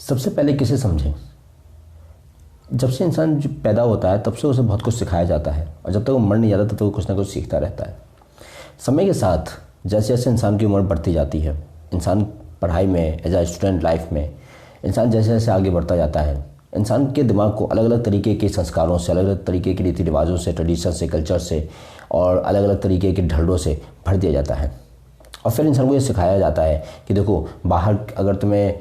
सबसे पहले किसे समझें? जब से इंसान जो पैदा होता है तब से उसे बहुत कुछ सिखाया जाता है और जब तक वो मर नहीं जाता तब तक वो कुछ ना कुछ सीखता रहता है। समय के साथ जैसे जैसे इंसान की उम्र बढ़ती जाती है, इंसान पढ़ाई में एज ए स्टूडेंट लाइफ में इंसान जैसे जैसे आगे बढ़ता जाता है, इंसान के दिमाग को अलग अलग तरीके के संस्कारों से, अलग अलग तरीके के रीति रिवाजों से, ट्रेडिशन से, कल्चर से और अलग अलग तरीके के ढर्रों से भर दिया जाता है। और फिर इंसान को ये सिखाया जाता है कि देखो, बाहर अगर तुम्हें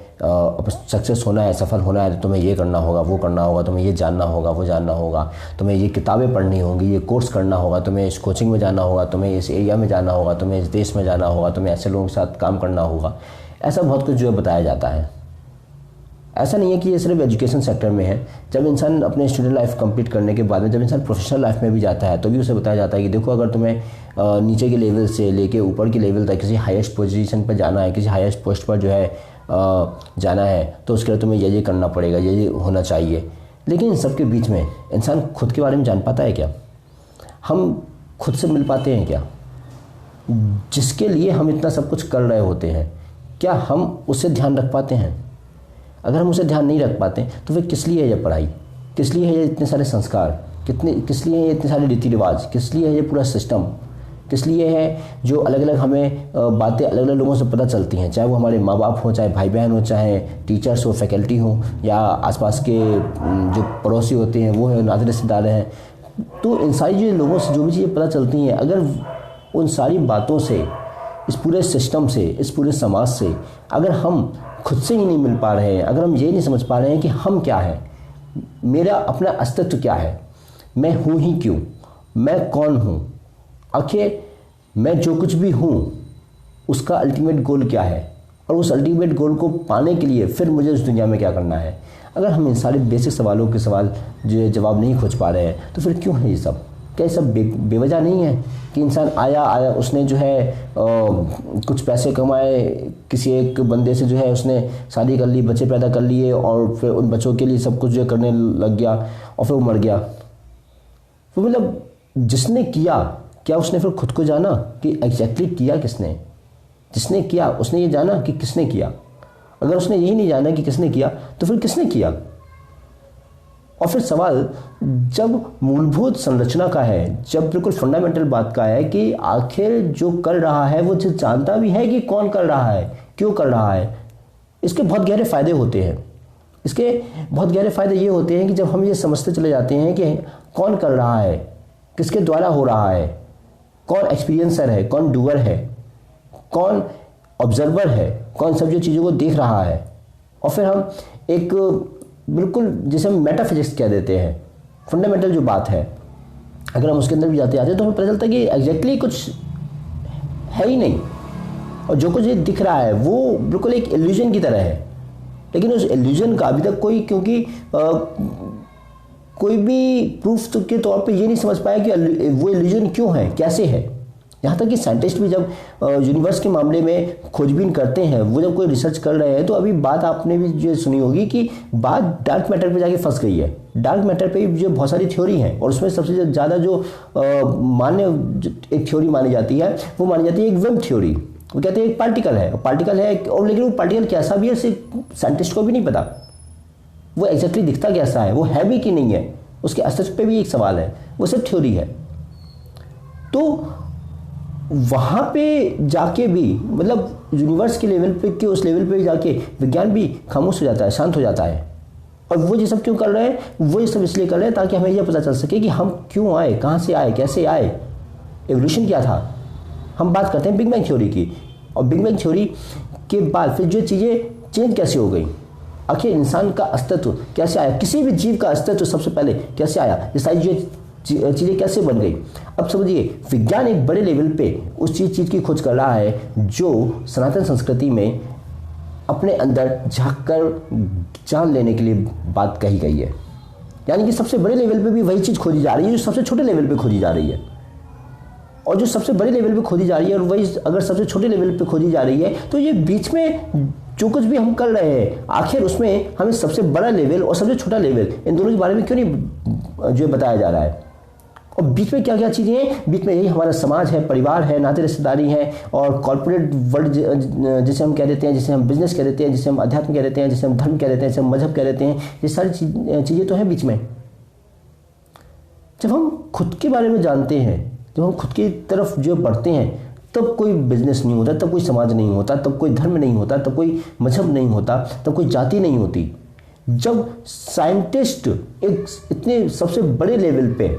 सक्सेस होना है, सफल होना है, तो तुम्हें ये करना होगा, वो करना होगा, तुम्हें ये जानना होगा, वो जानना होगा, तुम्हें ये किताबें पढ़नी होंगी, ये कोर्स करना होगा, तुम्हें इस कोचिंग में जाना होगा, तुम्हें इस एरिया में जाना होगा, तुम्हें इस देश में जाना होगा, तुम्हें ऐसे लोगों के साथ काम करना होगा। ऐसा बहुत कुछ जो है बताया जाता है। ऐसा नहीं है कि ये सिर्फ एजुकेशन सेक्टर में है। जब इंसान अपने स्टूडेंट लाइफ कंप्लीट करने के बाद में जब इंसान प्रोफेशनल लाइफ में भी जाता है तो भी उसे बताया जाता है कि देखो, अगर तुम्हें नीचे के लेवल से लेके ऊपर के लेवल तक किसी हाईएस्ट पोजीशन पर जाना है, किसी हाईएस्ट पोस्ट पर जो है जाना है, तो उसके लिए तुम्हें ये करना पड़ेगा, ये होना चाहिए। लेकिन इन सब के बीच में इंसान खुद के बारे में जान पाता है क्या? हम खुद से मिल पाते हैं क्या? जिसके लिए हम इतना सब कुछ कर रहे होते हैं, क्या हम उसे ध्यान रख पाते हैं? अगर हम उसे ध्यान नहीं रख पाते तो फिर किस लिए है ये पढ़ाई, किस लिए है ये इतने सारे संस्कार, किस लिए है ये इतने सारे रीति रिवाज, किस लिए है ये पूरा सिस्टम, किस लिए है जो अलग अलग हमें बातें अलग अलग लोगों से पता चलती हैं, चाहे वो हमारे माँ बाप हो, चाहे भाई बहन हो, चाहे टीचर्स हो, फैकल्टी हो, या आसपास के जो पड़ोसी होते हैं वो है, नाते रिश्तेदार हैं। तो इन सारी जो लोगों से जो भी चीज़ें पता चलती हैं, अगर उन सारी बातों से, इस पूरे सिस्टम से, इस पूरे समाज से अगर हम खुद से ही नहीं मिल पा रहे हैं, अगर हम ये नहीं समझ पा रहे हैं कि हम क्या हैं, मेरा अपना अस्तित्व क्या है, मैं हूँ ही क्यों, मैं कौन हूँ, आखिर मैं जो कुछ भी हूँ उसका अल्टीमेट गोल क्या है, और उस अल्टीमेट गोल को पाने के लिए फिर मुझे इस दुनिया में क्या करना है। अगर हम इन सारे बेसिक सवालों के जो जवाब नहीं खोज पा रहे हैं तो फिर क्यों है ये सब? क्या ये सब बेवजह नहीं है कि इंसान आया उसने जो है कुछ पैसे कमाए, किसी एक बंदे से जो है उसने शादी कर ली, बच्चे पैदा कर लिए और फिर उन बच्चों के लिए सब कुछ जो करने लग गया और फिर वो मर गया। तो मतलब जिसने किया, क्या उसने फिर खुद को जाना कि एग्जैक्टली किया किसने? जिसने किया उसने ये जाना कि किसने किया? अगर उसने यही नहीं जाना कि किसने किया तो फिर किसने किया? और फिर सवाल जब मूलभूत संरचना का है, जब बिल्कुल फंडामेंटल बात का है कि आखिर जो कर रहा है वो जानता भी है कि कौन कर रहा है, क्यों कर रहा है, इसके बहुत गहरे फायदे होते हैं। इसके बहुत गहरे फायदे ये होते हैं कि जब हम ये समझते चले जाते हैं कि कौन कर रहा है, किसके द्वारा हो रहा है, कौन एक्सपीरियंसर है, कौन डूअर है, कौन ऑब्जर्वर है, कौन सब जो चीज़ों को देख रहा है, और फिर हम एक बिल्कुल जिसे हम मेटाफिजिक्स कह देते हैं, फंडामेंटल जो बात है, अगर हम उसके अंदर भी जाते हैं तो हमें पता चलता है कि एग्जैक्टली कुछ है ही नहीं, और जो कुछ ये दिख रहा है वो बिल्कुल एक इल्यूजन की तरह है। लेकिन उस इल्यूजन का अभी तक कोई भी प्रूफ के तौर पे ये नहीं समझ पाया कि वो इल्यूजन क्यों है, कैसे है। यहाँ तक कि साइंटिस्ट भी जब यूनिवर्स के मामले में खोजबीन करते हैं, वो जब कोई रिसर्च कर रहे हैं, तो अभी बात आपने भी जो सुनी होगी कि बात डार्क मैटर पे जाके फंस गई है। डार्क मैटर पे जो बहुत सारी थ्योरी हैं और उसमें सबसे ज़्यादा जो एक थ्योरी मानी जाती है वो मानी जाती है एक विम थ्योरी। वो कहते हैं एक पार्टिकल है और लेकिन वो पार्टिकल कैसा भी है सिर्फ साइंटिस्ट को भी नहीं पता, वो एग्जैक्टली दिखता कैसा है, वो है भी कि नहीं है, उसके अस्तित्व पे भी एक सवाल है, वो सिर्फ थ्योरी है। तो वहाँ पे जाके भी मतलब यूनिवर्स के लेवल पे के उस लेवल पे जाके विज्ञान भी खामोश हो जाता है, शांत हो जाता है। और वो ये सब क्यों कर रहे हैं? वो ये सब इसलिए कर रहे हैं ताकि हमें यह पता चल सके कि हम क्यों आए, कहाँ से आए, कैसे आए, एवोल्यूशन क्या था। हम बात करते हैं बिग बैंग थ्योरी की, और बिग बैंग थ्योरी के बाद फिर जो चीज़ें चेंज कैसे हो गई, आखिर इंसान का अस्तित्व कैसे आया, किसी भी जीव का अस्तित्व सबसे पहले कैसे आया, ये सारी चीज़ें कैसे बन गई। अब समझिए, विज्ञान एक बड़े लेवल पे उस चीज़ की खोज कर रहा है जो सनातन संस्कृति में अपने अंदर झांक कर जान लेने के लिए बात कही गई है। यानी कि सबसे बड़े लेवल पे भी वही चीज़ खोजी जा रही है जो सबसे छोटे लेवल पे खोजी जा रही है, और जो सबसे बड़े लेवल पे खोजी जा रही है और वही अगर सबसे छोटे लेवल पे खोजी जा रही है, तो ये बीच में जो कुछ भी हम कर रहे हैं आखिर उसमें हमें सबसे बड़ा लेवल और सबसे छोटा लेवल इन दोनों के बारे में क्यों नहीं जो बताया जा रहा है। और बीच में क्या क्या चीज़ें हैं, बीच में यही हमारा समाज है, परिवार है, नाते रिश्तेदारी हैं, और कॉर्पोरेट वर्ल्ड जिसे हम कह देते हैं, जिसे हम बिजनेस कह देते हैं, जिसे हम अध्यात्म कह देते हैं, जिसे हम धर्म कह देते हैं, जिसे हम मजहब कह देते हैं, ये सारी चीज़ें तो हैं बीच में। जब हम खुद के बारे में जानते हैं, जब हम खुद की तरफ जो बढ़ते हैं, तब कोई बिजनेस नहीं होता, तब कोई समाज नहीं होता, तब कोई धर्म नहीं होता, तब कोई मजहब नहीं होता, तब कोई जाति नहीं होती। जब साइंटिस्ट एक इतने सबसे बड़े लेवल पे,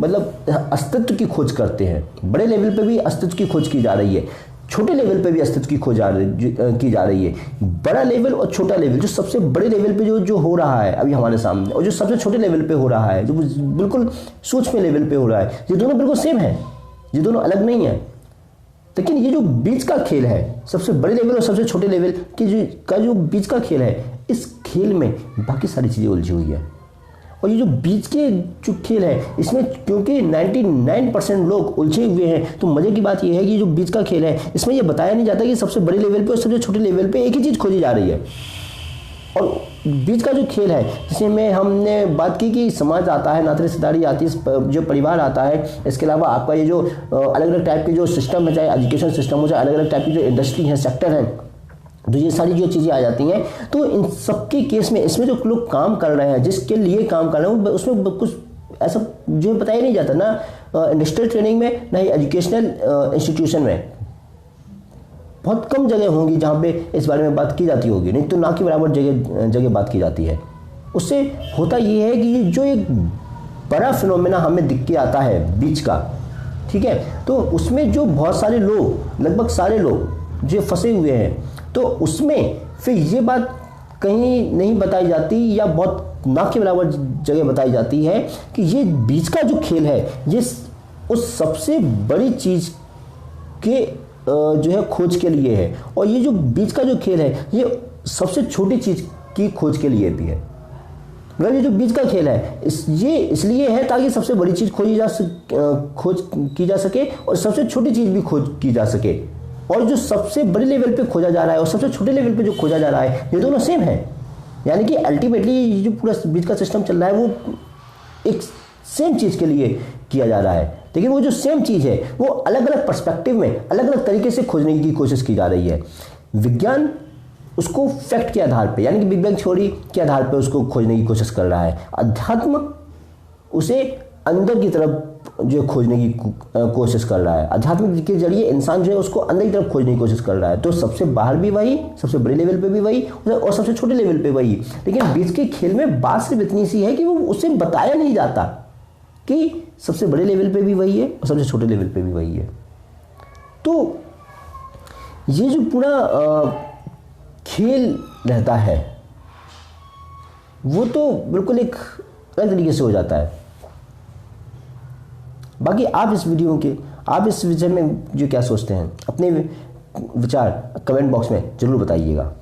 मतलब अस्तित्व की खोज करते हैं, बड़े लेवल पे भी अस्तित्व की खोज की जा रही है, छोटे लेवल पे भी अस्तित्व की खोज की जा रही है। बड़ा लेवल और छोटा लेवल, जो सबसे बड़े लेवल पे जो हो रहा है अभी हमारे सामने, और जो सबसे छोटे लेवल पे हो रहा है, जो बिल्कुल सूक्ष्म लेवल पे हो रहा है, ये दोनों बिल्कुल सेम है, ये दोनों अलग नहीं है। लेकिन ये जो बीच का खेल है, सबसे बड़े लेवल और सबसे छोटे लेवल का जो बीच का खेल है, इस खेल में बाकी सारी चीज़ें उलझी हुई है। और ये जो बीच के जो खेल है, इसमें क्योंकि 99% लोग उलझे हुए हैं, तो मज़े की बात ये है कि जो बीच का खेल है, इसमें ये बताया नहीं जाता कि सबसे बड़े लेवल पे और सबसे छोटे लेवल पे एक ही चीज़ खोजी जा रही है। और बीच का जो खेल है, जिसमें हमने बात की कि समाज आता है, नाते रिश्तेदारी आती है, जो परिवार आता है, इसके अलावा आपका ये जो अलग अलग टाइप के जो सिस्टम है, चाहे एजुकेशन सिस्टम हो, चाहे अलग अलग टाइप की जो इंडस्ट्री है, सेक्टर है, तो ये सारी जो चीज़ें आ जाती हैं। तो इन सबके केस में, इसमें जो लोग काम कर रहे हैं, जिसके लिए काम कर रहे हैं, उसमें कुछ ऐसा जो बताया नहीं जाता ना इंडस्ट्रियल ट्रेनिंग में, ना ही एजुकेशनल इंस्टीट्यूशन में। बहुत कम जगह होंगी जहाँ पे इस बारे में बात की जाती होगी, नहीं तो ना के बराबर जगह बात की जाती है। उससे होता ये है कि जो एक बड़ा फिनोमेना हमें दिख के आता है बीच का, ठीक है, तो उसमें जो बहुत सारे लोग, लगभग सारे लोग जो फंसे हुए हैं, तो उसमें फिर ये बात कहीं नहीं बताई जाती, या बहुत ना के बराबर जगह बताई जाती है कि ये बीच का जो खेल है, ये उस सबसे बड़ी चीज़ के जो है खोज के लिए है, और ये जो बीच का जो खेल है, ये सबसे छोटी चीज़ की खोज के लिए भी है। मतलब ये जो बीच का खेल है, ये इसलिए है ताकि सबसे बड़ी चीज़ खोज की जा सके, और सबसे छोटी चीज़ भी खोज की जा सके। और जो सबसे बड़े लेवल पे खोजा जा रहा है और सबसे छोटे लेवल पे जो खोजा जा रहा है, ये दोनों सेम है। यानी कि अल्टीमेटली जो पूरा बीच का सिस्टम चल रहा है, वो एक सेम चीज़ के लिए किया जा रहा है, लेकिन वो जो सेम चीज़ है, वो अलग अलग पर्सपेक्टिव में, अलग अलग तरीके से खोजने की कोशिश की जा रही है। विज्ञान उसको फैक्ट के आधार पे, यानी कि बिग बैंग थ्योरी के आधार पे उसको खोजने की कोशिश कर रहा है। अध्यात्म उसे अंदर की तरफ जो खोजने की कोशिश कर रहा है, अध्यात्म के जरिए इंसान जो है उसको अंदर की तरफ खोजने की कोशिश कर रहा है। तो सबसे बाहर भी वही, सबसे बड़े लेवल पे भी वही, और सबसे छोटे लेवल पे वही। लेकिन बीच के खेल में बात सिर्फ इतनी सी है कि वो उसे बताया नहीं जाता कि सबसे बड़े लेवल पे भी वही है और सबसे छोटे लेवल पे भी वही है। तो ये जो पूरा खेल रहता है, वो तो बिल्कुल एक अलग तरीके से हो जाता है। बाकी आप इस विषय में जो क्या सोचते हैं, अपने विचार कमेंट बॉक्स में जरूर बताइएगा।